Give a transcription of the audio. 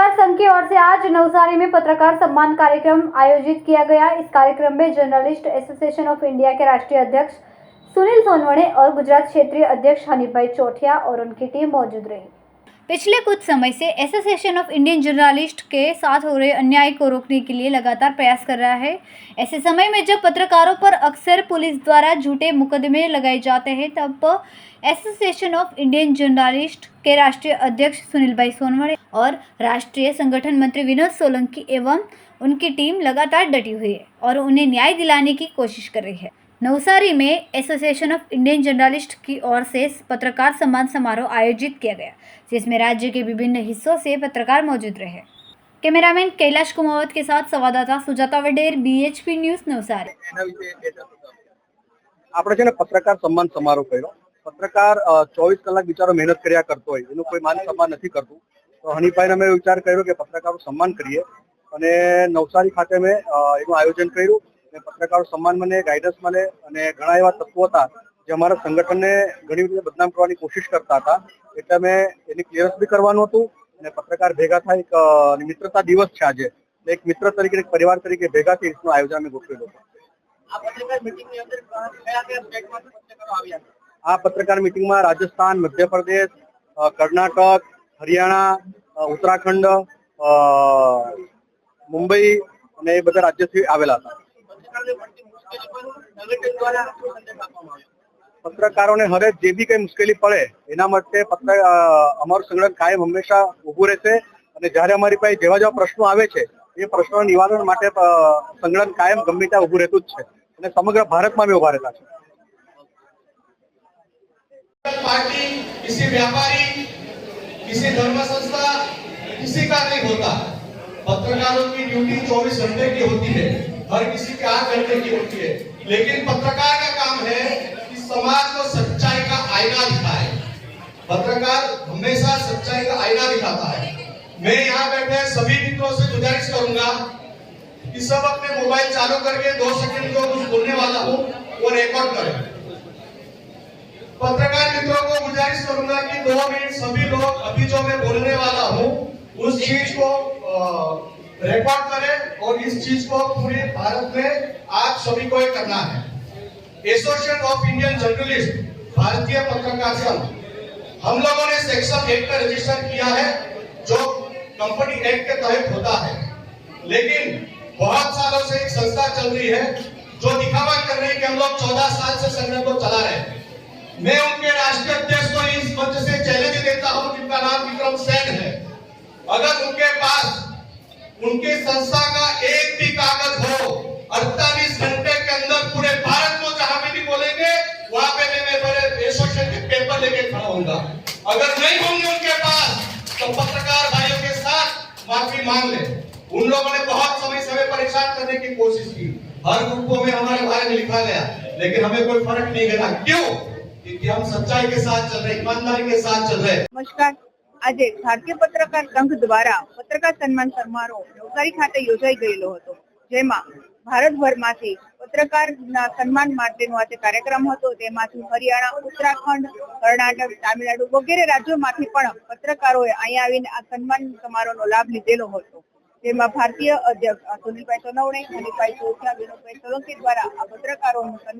पत्रकार संघ की ओर से आज नवसारी में पत्रकार सम्मान कार्यक्रम आयोजित किया गया। इस कार्यक्रम में जर्नलिस्ट एसोसिएशन ऑफ इंडिया के राष्ट्रीय अध्यक्ष सुनील सोनवणे और गुजरात क्षेत्रीय अध्यक्ष हनीफभाई चौथिया और उनकी टीम मौजूद रही। पिछले कुछ समय से एसोसिएशन ऑफ इंडियन जर्नलिस्ट के साथ हो रहे अन्याय को रोकने के लिए लगातार प्रयास कर रहा है। ऐसे समय में जब पत्रकारों पर अक्सर पुलिस द्वारा झूठे मुकदमे लगाए जाते हैं, तब एसोसिएशन ऑफ इंडियन जर्नलिस्ट के राष्ट्रीय अध्यक्ष सुनीलभाई सोनवणे और राष्ट्रीय संगठन मंत्री विनोद सोलंकी एवं उनकी टीम लगातार डटी हुई है और उन्हें न्याय दिलाने की कोशिश कर रही है। नवसारी में एसोसिएशन ऑफ इंडियन जर्नलिस्ट की ओर से पत्रकार सम्मान समारोह आयोजित किया गया, जिसमें राज्य के विभिन्न हिस्सों से पत्रकार मौजूद रहे। कैमरामैन कैलाश कुमावत के साथ संवाददाता सुजाता वडेर, BHP न्यूज नवसारी। આપણે છે ને પત્રકાર સન્માન સમારોહ કર્યો। પત્રકાર 24 કલાક બિચારો મહેનત કર્યા કરતો હોય, એનું કોઈ માન સન્માન નથી કરતું, તો હનીફભાઈને અમે વિચાર કર્યો કે પત્રકારો સન્માન કરીએ અને નવસારી ખાતે મેં એનું આયોજન કર્યું। પત્રકારો સન્માન મને ગાઈડન્સ મળે અને ઘણા એવા તત્વો હતા જે અમારા સંગઠનને ઘણી રીતે બદનામ કરવાની કોશિશ કરતા હતા, એટલે મેં એની ક્લિયરન્સ બી કરવાનું હતું અને પત્રકાર ભેગા થાય એક મિત્રતા દિવસ છે આજે, એક મિત્ર તરીકે એક પરિવાર તરીકે ભેગા થઈ રીતનું આયોજન અમે ગોઠવેલું હતું। આ પત્રકાર મીટિંગમાં રાજસ્થાન, મધ્યપ્રદેશ, કર્ણાટક, હરિયાણા, ઉત્તરાખંડ, મુંબઈ અને એ બધા રાજ્યથી આવેલા હતા। પત્રકારોને હવે જે બી કઈ મુશ્કેલી પડે એના માટે અમારું સંગઠન કાયમ હંમેશા ઉભું રહેશે અને જ્યારે અમારી પાસે જેવા જેવા પ્રશ્નો આવે છે એ પ્રશ્નોના નિવારણ માટે સંગઠન કાયમ ગમે ત્યાં ઉભું રહેતું જ છે અને સમગ્ર ભારતમાં બી ઉભા રહેતા છે। पार्टी, किसी व्यापारी, किसी धर्म संस्था, किसी का नहीं होता। पत्रकारों की ड्यूटी 24 घंटे की होती है, हर किसी के 8 घंटे की होती है, लेकिन पत्रकार का काम है कि समाज को सच्चाई का आईना दिखाए। पत्रकार हमेशा सच्चाई का आईना दिखाता है। मैं यहाँ बैठे सभी मित्रों से गुजारिश करूंगा कि सब अपने मोबाइल चालू करके 2 सेकंड जो कुछ बोलने वाला हूँ वो रिकॉर्ड करें। पत्रकार मित्रों को गुजारिश करूंगा कि 2 मिनट सभी लोग अभी जो मैं बोलने वाला हूँ उस चीज को रिकॉर्ड करें और इस चीज को पूरे भारत में आप सभी को करना है। एसोसिएशन ऑफ इंडियन जर्नलिस्ट, भारतीय पत्रकार संघ, हम लोगों ने सेक्शन 1 का रजिस्टर किया है जो कंपनी एक्ट के तहत होता है, लेकिन बहुत सालों से एक संस्था चल रही है जो दिखावा कर रही है कि हम लोग 14 साल से संगठन को चला रहे हैं। मैं उनके राष्ट्रीय अध्यक्ष को इस मंच से चैलेंज देता हूं जिनका नाम विक्रम सेन है, अगर उनके पास उनकी संस्था का एक भी कागज हो 48 घंटे के अंदर पूरे भारत को जहां भी बोलेंगे वहां पे मैं मेरे एसोसिएशन के पेपर लेके खड़ा होऊंगा। अगर नहीं होंगे उनके पास तो पत्रकार भाइयों के साथ माफी मांग ले। उन लोगों ने बहुत समय से हमें परेशान करने की कोशिश की, हर ग्रुपों में हमारे बारे में लिखा गया, लेकिन हमें कोई फर्क नहीं गिरा। क्यों? क्योंकि हम सच्चाई के साथ चल रहे, ईमानदारी के साथ चल रहे। नमस्कार। આજે ભારતીય પત્રકાર સંઘ દ્વારા પત્રકાર સન્માન સમારોહ નવસારી ખાતે યોજાઈ ગયેલો હતો, જેમાં ભારતભરમાંથી પત્રકારના સન્માન માટેનો આજે કાર્યક્રમ હતો। તેમાંથી હરિયાણા, ઉત્તરાખંડ, કર્ણાટક, તામિલનાડુ વગેરે રાજ્યોમાંથી પણ પત્રકારોએ અહીંયા આવીને આ સન્માન સમારોહનો લાભ લીધેલો હતો, જેમાં ભારતીય અધ્યક્ષ સુનિલભાઈ સોનવણે, હનીફભાઈ ચૌથિયા, વિનોદભાઈ સોલંકી દ્વારા આ પત્રકારોનું સન્માન